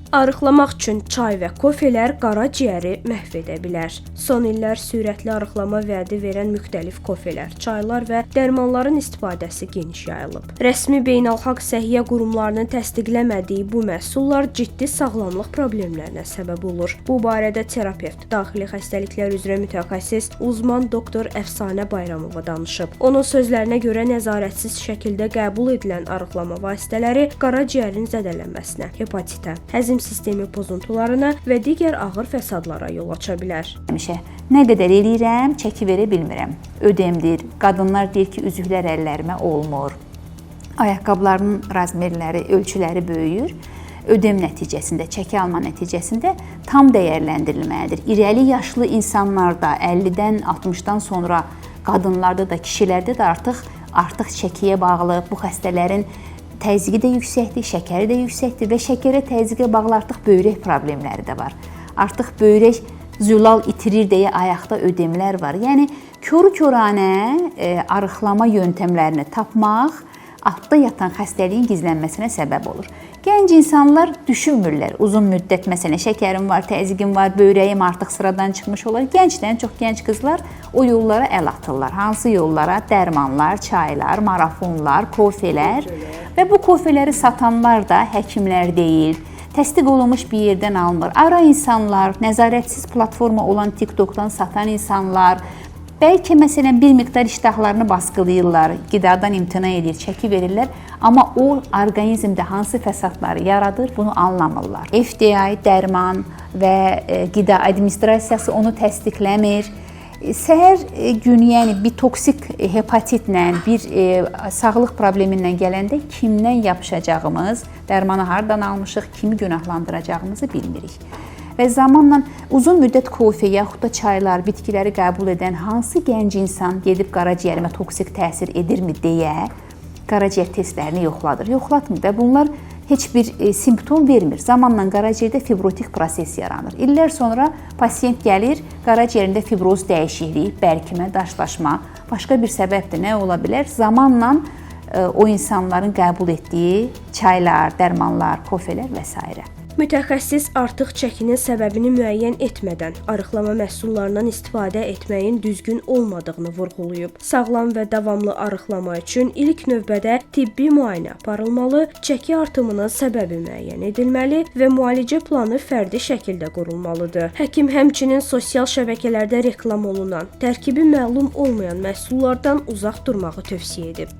Arıqlamaq üçün çay və kofelər qaraciyəri məhv edə bilər. Son illər sürətli arıqlama vədi verən müxtəlif kofelər, çaylar və dərmanların istifadəsi geniş yayılıb. Rəsmi beynəlxalq səhiyyə qurumlarının təsdiqləmədiyi bu məhsullar ciddi sağlamlıq problemlərinə səbəb olur. Bu barədə terapevt, daxili xəstəliklər üzrə mütəxəssis, uzman doktor Əfsanə Bayramova danışıb. Onun sözlərinə görə nəzarətsiz şəkildə qəbul edilən arıqlama vasitələri qaraciyərin zədələnməsinə, hepatitə, həzm sistemi pozuntularına və digər ağır fəsadlara yol aça bilər. Nə qədər eləyirəm, çəki verə bilmirəm. Ödemdir. Qadınlar deyir ki, üzüklər əllərimə olmur. Ayaqqabılarının razmerləri, ölçüləri böyüyür. Ödem nəticəsində, çəki alma nəticəsində tam dəyərləndirilməlidir. İrəli yaşlı insanlarda, 50-dən 60-dan sonra qadınlarda da, kişilərdə də artıq çəkiyə bağlı bu xəstələrin təzyiqi də yüksəkdir, şəkəri də yüksəkdir və şəkərə təzyiqə bağlı artıq böyrək problemləri də var. Artıq böyrək zülal itirir deyə ayaqda ödemlər var. Yəni kör-köranə arıqlama yöntəmlərini tapmaq altda yatan xəstəliyin gizlənməsinə səbəb olur. Gənc insanlar düşünmürlər. Uzun müddət məsələn şəkərim var, təzyiqim var, böyrəyim artıq sıradan çıxmış olar. Gəncdən çox gənc qızlar o yollara əl atırlar. Hansı yollara? Dərmanlar, çaylar, marafonlar, kofelər və bu kofeləri satanlar da həkimlər deyil, təsdiq olunmuş bir yerdən alınır. Ara insanlar, nəzarətsiz platforma olan TikTokdan satan insanlar, bəlkə məsələn bir miqdar iştahlarını baskılayırlar, qidadan imtina edir, çəki verirlər, amma o orqanizmdə hansı fəsadları yaradır, bunu anlamırlar. FDA, dərman və qida administrasiyası onu təsdiqləmir. Səhər gün, yəni bir toksik hepatitlə, bir sağlıq problemindən gələndə kimdən yapışacağımız, dərmanı hardan almışıq, kimi günahlandıracağımızı bilmirik. Və zamanla uzun müddət kofe yaxud da çaylar, bitkiləri qəbul edən hansı gənc insan gedib qaraciyərimə toksik təsir edirmi deyə qaraciyər testlərini yoxladır. Yoxlatmır da bunlar heç bir simptom vermir. Zamanla qaraciyərdə fibrotik proses yaranır. İllər sonra pasiyent gəlir, qaraciyərində fibroz dəyişikliyi, bərkimə, daşlaşma, başqa bir səbəb də nə ola bilər? Zamanla o insanların qəbul etdiyi çaylar, dərmanlar, kofelər və s. Mütəxəssis artıq çəkinin səbəbini müəyyən etmədən arıqlama məhsullarından istifadə etməyin düzgün olmadığını vurğulayıb. Sağlam və davamlı arıqlama üçün ilk növbədə tibbi müayinə aparılmalı, çəki artımının səbəbi müəyyən edilməli və müalicə planı fərdi şəkildə qurulmalıdır. Həkim həmçinin sosial şəbəkələrdə reklam olunan, tərkibi məlum olmayan məhsullardan uzaq durmağı tövsiyə edib.